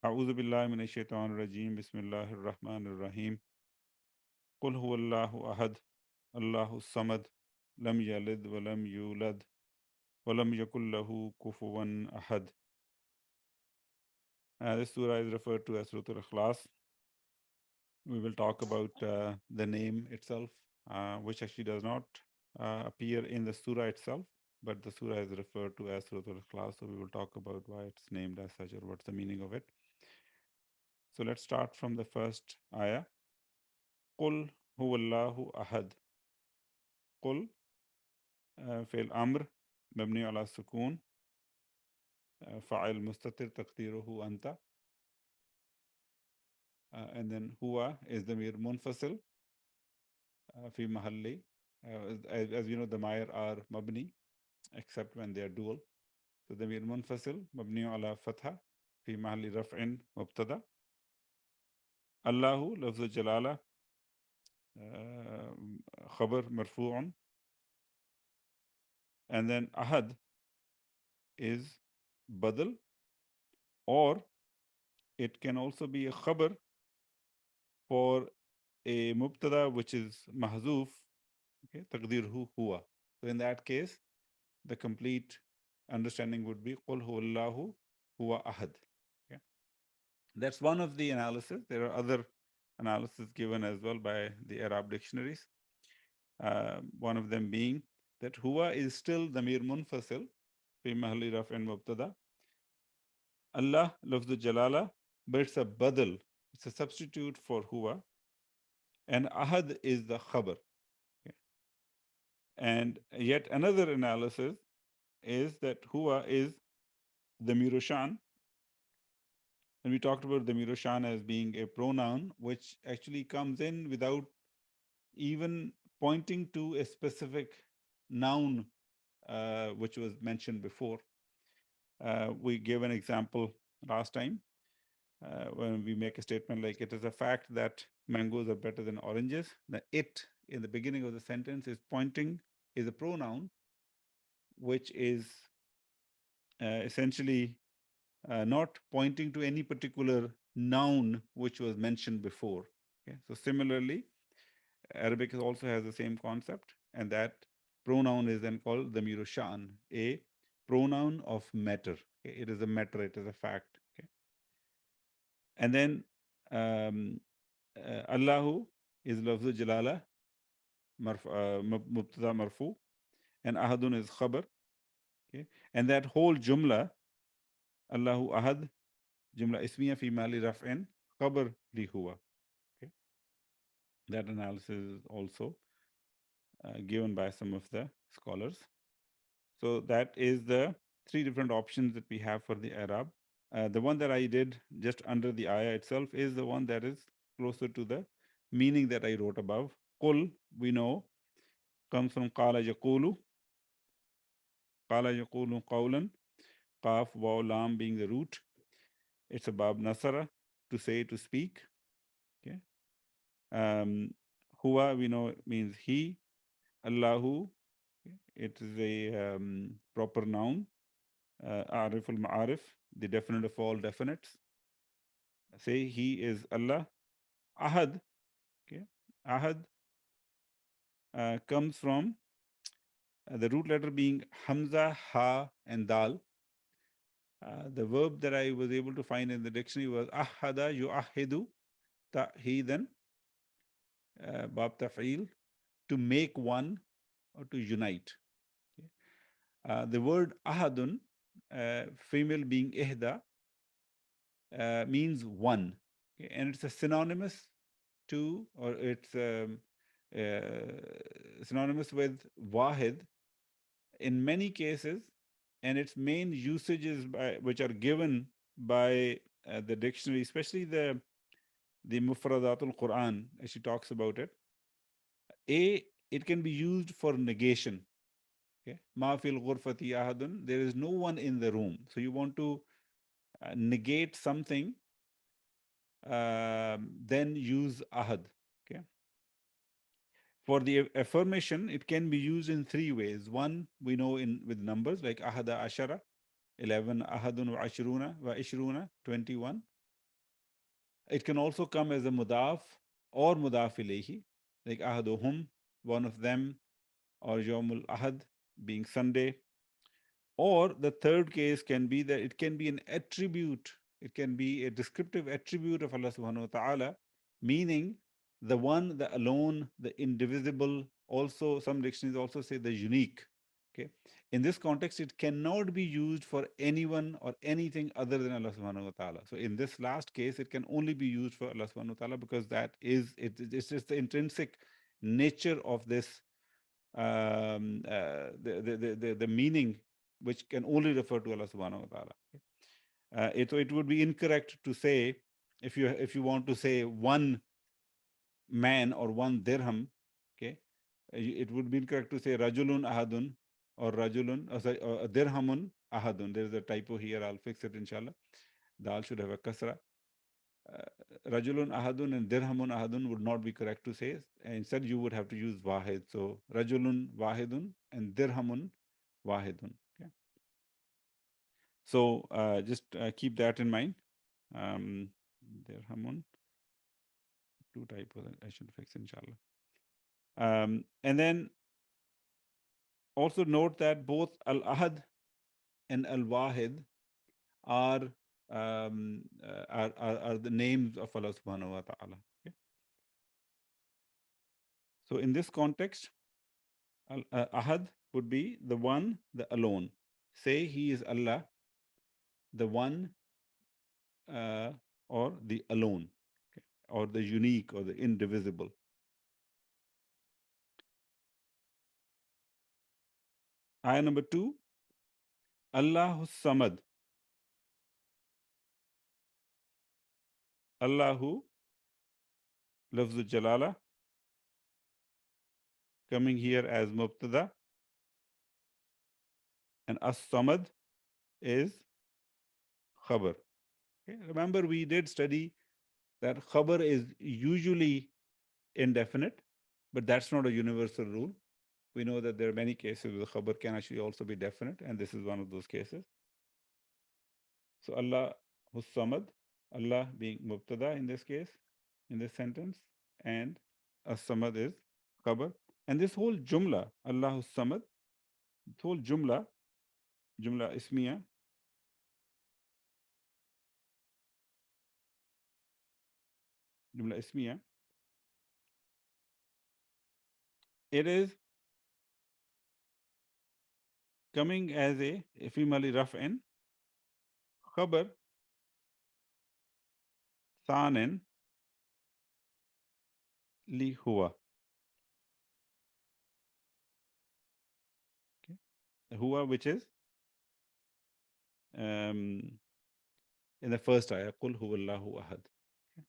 أعوذ بالله من الشيطان الرجيم بسم الله الرحمن الرحيم قل هو الله أحد الله الصمد لم يلد ولم يولد ولم يكن له كفوا أحد. This surah is referred to as Surat-ul-Ikhlâs. We will talk about the name itself, which actually does not appear in the surah itself, but the surah is referred to as Surat-ul-Ikhlâs. So we will talk about why it's named as such or what's the meaning of it. So let's start from the first ayah. قل هو الله أحد. قل فعل أمر مبني على السكون فاعل مستتر تقديره أنت. And then هو is ضمير منفصل في محل as you know the ضمائر are مبني except when they are dual. So ضمير منفصل مبني على فتحة في محل رفع مبتدأ. الله لفظ الجلالة خبر مرفوع. And then أحد is بدل, or it can also be a khabar for a mubtada which is mahzuf, okay, taqdirhu huwa. So in that case, the complete understanding would be qul huwallahu huwa ahad. Okay. That's one of the analysis. There are other analysis given as well by the Arab dictionaries. One of them being that huwa is still damir munfasil fi mahalli raf'in mubtada. Allah lafz jalala, but it's a badal. It's a substitute for huwa. And ahad is the khabar. Okay. And yet another analysis is that huwa is the mirushan. And we talked about the mirushan as being a pronoun which actually comes in without even pointing to a specific noun which was mentioned before. We gave an example last time when we make a statement like it is a fact that mangoes are better than oranges. The it in the beginning of the sentence is pointing, is a pronoun which is essentially not pointing to any particular noun which was mentioned before. Okay? So similarly, Arabic also has the same concept, and that pronoun is then called the mirushan, a pronoun of matter. Okay? It is a matter, it is a fact. Okay? And then Allahu is lafzu jalala, mubtada marfu, and ahadun is khabar. Okay? And that whole jumla, Allahu ahad, jumla ismiya fi mali raf'in, khabar li huwa. Okay? That analysis is also given by some of the scholars. So that is the three different options that we have for the Arab. The one that I did just under the ayah itself is the one that is closer to the meaning that I wrote above. Qul, we know, comes from qala yaqulu. Qala yaqulu qawlan. Qaf, waw, lam being the root. It's a bab nasara, to say, to speak. Okay. Huwa, we know, means he. Allahu, it is a proper noun. Arif al-ma'arif, the definite of all definites. Say he is Allah. Ahad, okay. Ahad comes from the root letter being Hamza, Ha, and Dal. The verb that I was able to find in the dictionary was ahada yu'ahidu ta'hidan, bab taf'il, to make one or to unite. Okay. The word ahadun, female being ihda, means one. Okay. And it's a synonymous to, or it's synonymous with wahid in many cases, and its main usages which are given by the dictionary, especially the Mufradatul Quran, as she talks about it. It can be used for negation. Okay, ma fil ghurfati ahadun, there is no one in the room. So you want to negate something, then use ahad. Okay. For the affirmation, it can be used in three ways. One, we know in with numbers like ahada ashara, 11, ahadun wa ashruna, 21. It can also come as a mudaf or mudaf ilayhi, like ahaduhum, one of them, or yawmul ahad, being Sunday. Or the third case can be that it can be an attribute, it can be a descriptive attribute of Allah subhanahu wa ta'ala, meaning the one, the alone, the indivisible. Also, some dictionaries also say the unique. Okay. In this context, it cannot be used for anyone or anything other than Allah subhanahu wa ta'ala. So in this last case, it can only be used for Allah subhanahu wa ta'ala because that is it, it's just the intrinsic nature of this the meaning which can only refer to Allah subhanahu wa ta'ala. It would be incorrect to say, if you want to say one man or one dirham, okay, it would be incorrect to say rajulun ahadun or rajulun, or dirhamun ahadun. There is a typo here. I'll fix it inshallah. Dal should have a kasra. uh, Rajulun ahadun and dirhamun ahadun would not be correct to say. Instead, you would have to use wahid. So rajulun wahidun and dirhamun wahidun. Okay. So just keep that in mind. Um, Dirhamun, two typos. I should fix inshallah. And then also note that both al ahad and al wahid are are the names of Allah subhanahu wa ta'ala. Okay. So in this context, ahad would be the one, the alone. Say he is Allah, the one, uh, or the alone, okay, or the unique, or the indivisible. Ayah number 2, Allahu Samad. Allahu, lafzul jalala, coming here as mubtada, and as-samad is khabar. Okay. Remember, we did study that khabar is usually indefinite, but that's not a universal rule. We know that there are many cases where the khabar can actually also be definite, and this is one of those cases. So Allah Samad, Allah being mubtada in this case, in this sentence, and as-samad is khabar. And this whole jumla, Allah Samad, this whole jumla ismiya, jumla ismiya, it is coming as a ifimali raf'in, khabar, thanin, li huwa. Okay. Huwa, which is um, in the first ayah, Qul huwallahu ahad. Okay.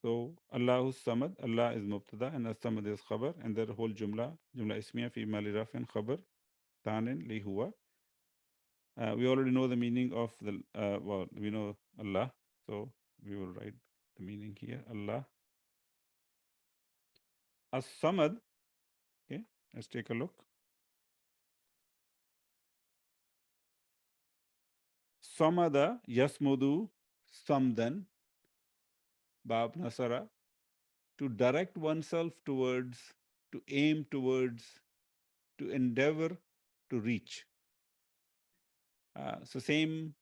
So Allahu Samad, Allah is mubtada, and as-samad is khabar, and the whole jumla ismiya fi mali raf'in khabar, thanin li huwa. We already know the meaning of the, well, we know Allah, so we will write the meaning here. Allah. As-Samad, okay, let's take a look. Samada yasmudu samdan, bab nasara, to direct oneself towards, to aim towards, to endeavor to reach. So same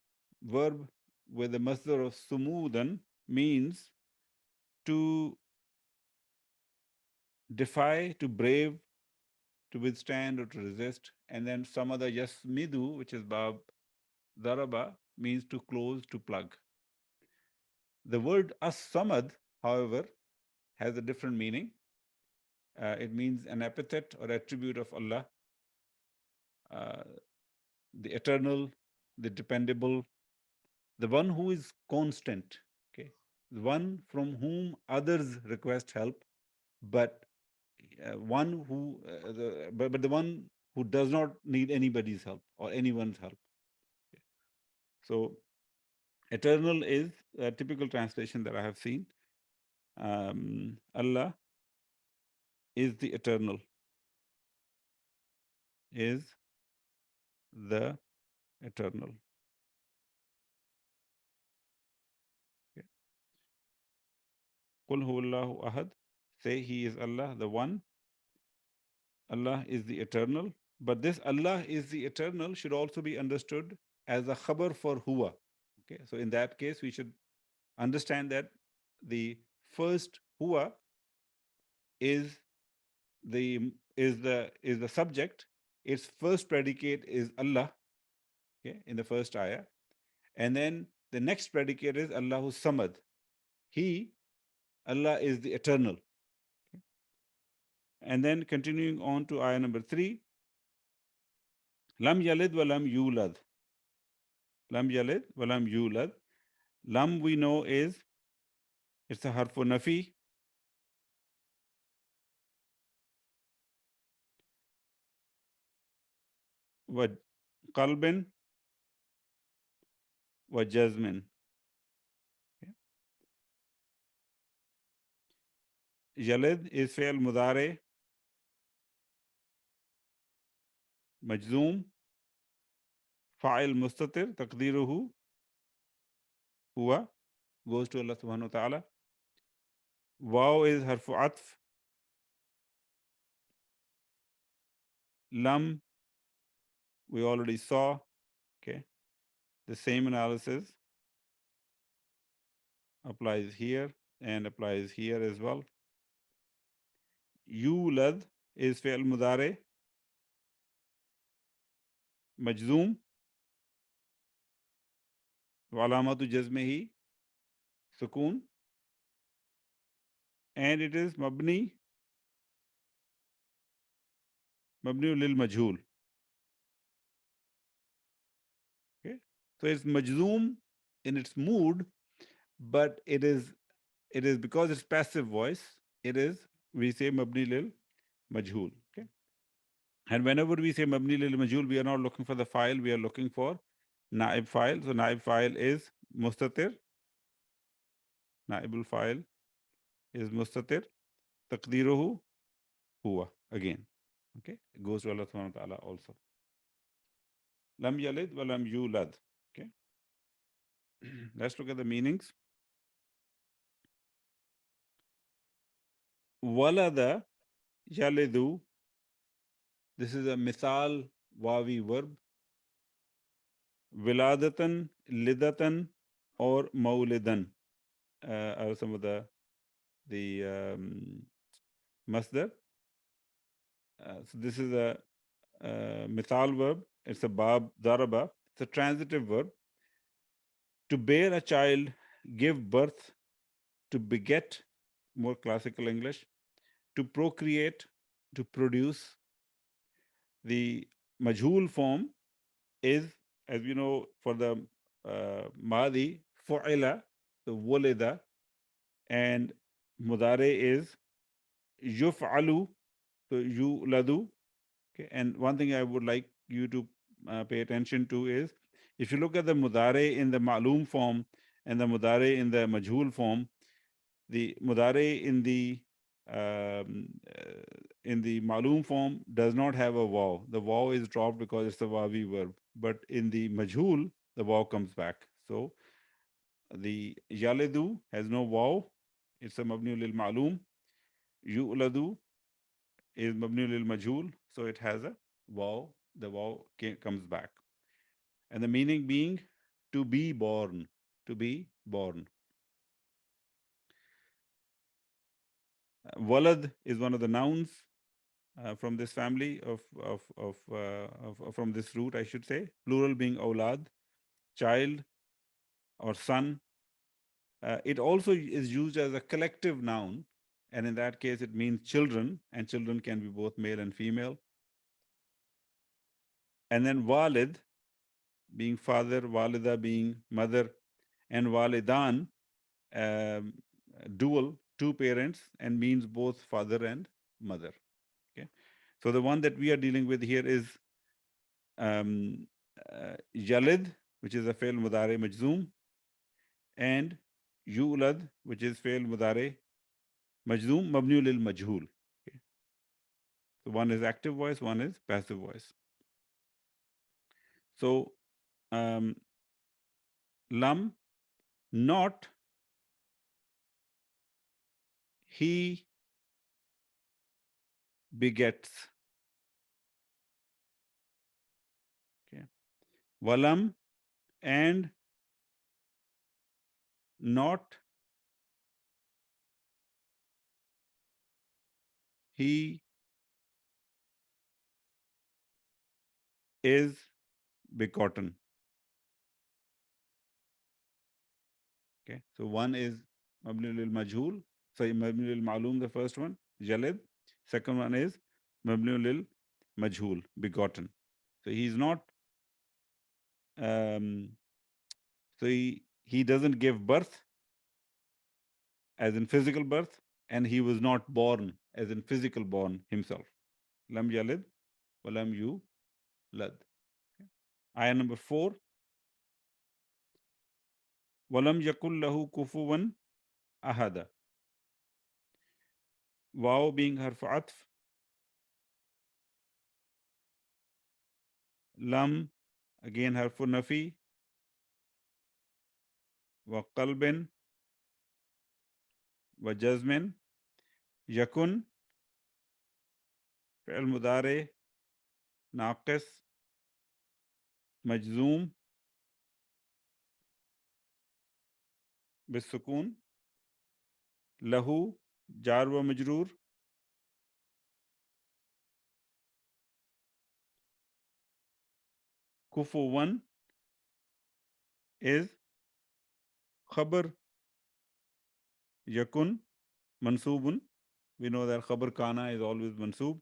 verb with the masdar of sumudan means to defy, to brave, to withstand or to resist. And then samada yasmidu, which is bab daraba, means to close, to plug. The word as-samad, however, has a different meaning. It means an epithet or attribute of Allah, uh, the eternal, the dependable, the one who is constant, okay, the one from whom others request help, but one who, but the one who does not need anybody's help or anyone's help. Okay. So, eternal is a typical translation that I have seen. Allah is the eternal, is the eternal. Qul huwallahu ahad. Say He is Allah, the one. Allah is the eternal. But this Allah is the eternal should also be understood as a khabar for huwa. Okay, so in that case, we should understand that the first huwa is the subject. Its first predicate is Allah. Okay, in the first ayah, and then the next predicate is Allahu Samad. He, Allah, is the eternal. And then continuing on to ayah number 3, Lam yalid wa lam yulad. Lam yalid wa lam yulad. Lam we know is it's a harfu nafi. Wa qalbin wa jazmin. Okay. Yalid is fi'l mudare majzoom fa'il mustatir taqdiruhu huwa, goes to Allah subhanahu wa ta'ala. Waw is harfu atf. Lam we already saw. Okay. The same analysis applies here and applies here as well. Yulad is fi'l mudare majzoom wa alamatu jazmihi sukun, and it is mabni lil majhul. Okay, so it's majzoom in its mood, but it is because it's passive voice. It is, we say mabni lil majhul. Okay, and whenever we say mabni lil majhul, we are not looking for the file. We are looking for naib file. So naib file is mustatir. Naibul file is mustatir. Taqdiruhu huwa again. Okay, it goes to Allah subhanahu wa ta'ala also. Lam yalid wa lam yulad. Okay, let's look at the meanings. Walada yalidu. This is a misal wawi verb. Viladatan, lidatan, or maulidan are some of the masdar. So this is a misal verb. It's a bab daraba. It's a transitive verb. To bear a child, give birth, to beget, more classical English, to procreate, to produce. The majhul form is, as you know, for the madi, fu'ila, the walida, and mudare is yuf'alu, so yuladu. Okay, and one thing I would like you to pay attention to is, if you look at the mudare in the ma'lum form and the mudare in the majhul form, the mudare um, uh, in the ma'lum form does not have a waw. The waw is dropped because it's a wawi verb. But in the majhul, the waw comes back. So the yalidu has no waw. It's a mabni lil ma'lum. Yu'ladu is mabni lil majhul. So it has a waw. The waw comes back. And the meaning being to be born. To be born. Walad is one of the nouns from this family from this root, I should say. Plural being awlad, child or son. It also is used as a collective noun, and in that case, it means children, and children can be both male and female. And then walid being father, walida being mother, and walidan, um, dual, two parents, and means both father and mother. Okay, so the one that we are dealing with here is um, yalid, which is a fail mudare majzoom, and yulad, which is fail mudare majzoom mabni lil majhul. Okay, so one is active voice, one is passive voice. So lam, not he begets. Okay. Walam, and not he is begotten. Okay. So one is mabni lil majhul. Sorry, mabni lil ma'lum, the first one, jalid. Second one is mabni lil majhul, begotten. So he's not, um, so he doesn't give birth as in physical birth, and he was not born as in physical born himself. Lam yalid, walam yulad. Ayah number 4. Walam yakul lahu kufuwan ahada. Waw being harf atf, lam again harf nafi, wa qalbin wa jazmin, yakun fi'l mudare naqis majzoom bisukun, lahu jar wa majroor, kufuwan is khabar yakun mansubun. We know that khabar kana is always mansub.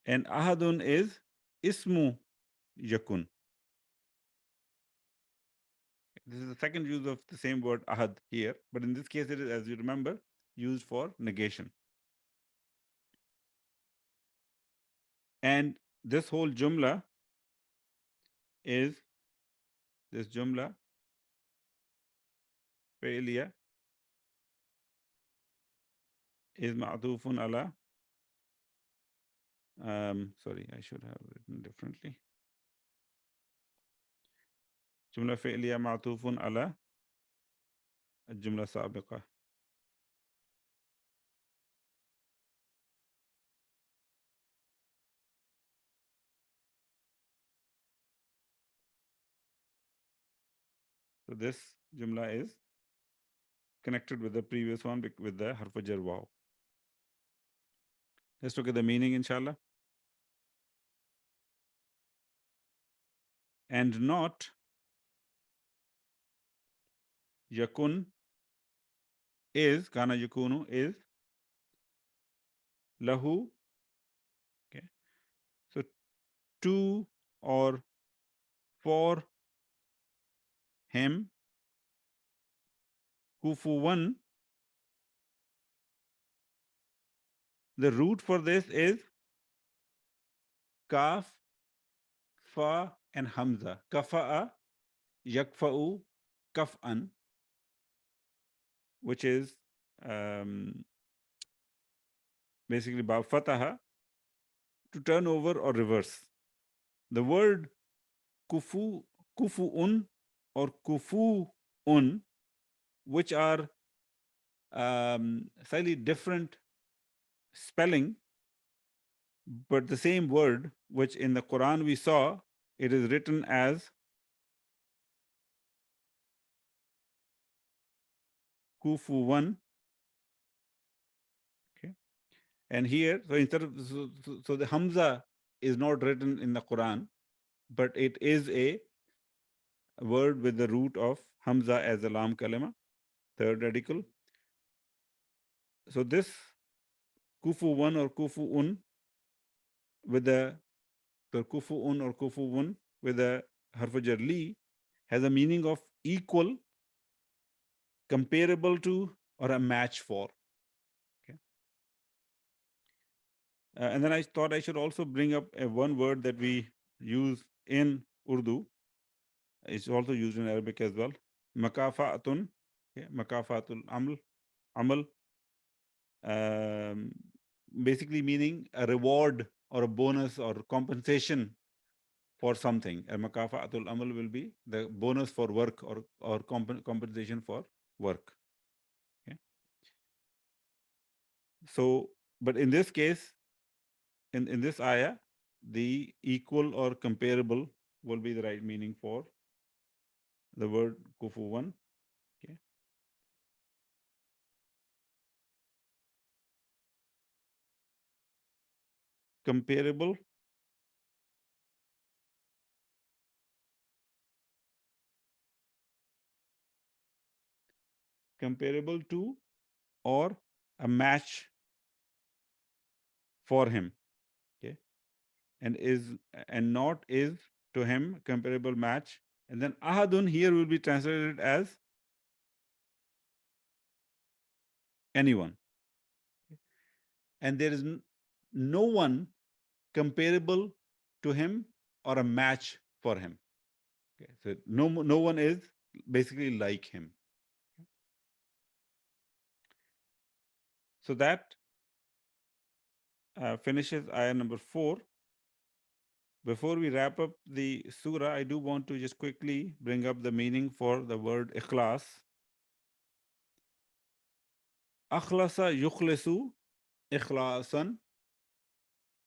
And ahadun is ismu yakun. This is the second use of the same word ahad here, but in this case it is, as you remember, used for negation. And this whole jumla is this jumla fi'liya is ma'tufun ala. Sorry, I should have written differently. Jumla fi'liya ma'tufun ala الجملة السابقة. So this jumla is connected with the previous one with the harf jar waw. Let's look at the meaning, inshallah. And not yakun is, kana yakunu is, lahu. Okay. So to or for him, kufuwan. The root for this is kaf, fa, and hamza. Kafa'a, yakfa'u, kaf'an, which is basically ba fataha, to turn over or reverse. The word kufu, kufu'un or kufu'un, which are slightly different spelling, but the same word, which in the Quran we saw, it is written as kufuwan. Okay. And here, so instead of, so the Hamza is not written in the Quran, but it is a word with the root of Hamza as a lam kalima, third radical. So this kufuwan or kufu'un with the kufu'un or kufu'un with the harf jar li has a meaning of equal, comparable to, or a match for. Okay. And then I thought I should also bring up one word that we use in Urdu. It's also used in Arabic as well. Makafa'atun. Okay. Makafatul amal. Basically meaning a reward or a bonus or compensation for something. A makafa'atul amal will be the bonus for work or compensation for work. Okay. So, but in this case, in this ayah, the equal or comparable will be the right meaning for the word kufuwan. Okay. Comparable, comparable to, or a match for him. Okay. And is, and not is, to him, comparable match. And then ahadun here will be translated as anyone. And there is no one comparable to him or a match for him. Okay. So no one is basically like him. So that finishes ayah number 4. Before we wrap up the surah, I do want to just quickly bring up the meaning for the word ikhlas. Akhlasa yukhlisu ikhlasan,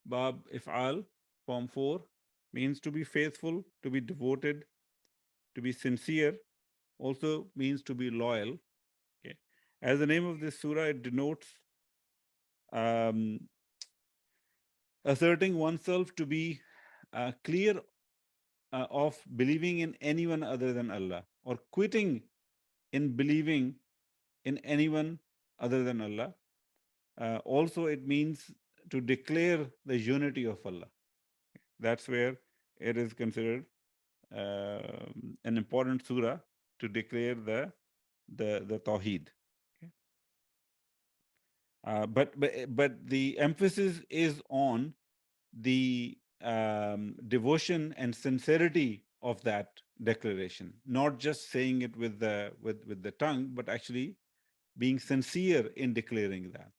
bab if'al, form 4, means to be faithful, to be devoted, to be sincere, also means to be loyal. Okay. As the name of this surah, it denotes um, asserting oneself to be clear of believing in anyone other than Allah, or quitting in believing in anyone other than Allah. Also, it means to declare the unity of Allah. That's where it is considered an important surah to declare the Tawheed. Okay. But the emphasis is on the devotion and sincerity of that declaration, not just saying it with the tongue, but actually being sincere in declaring that.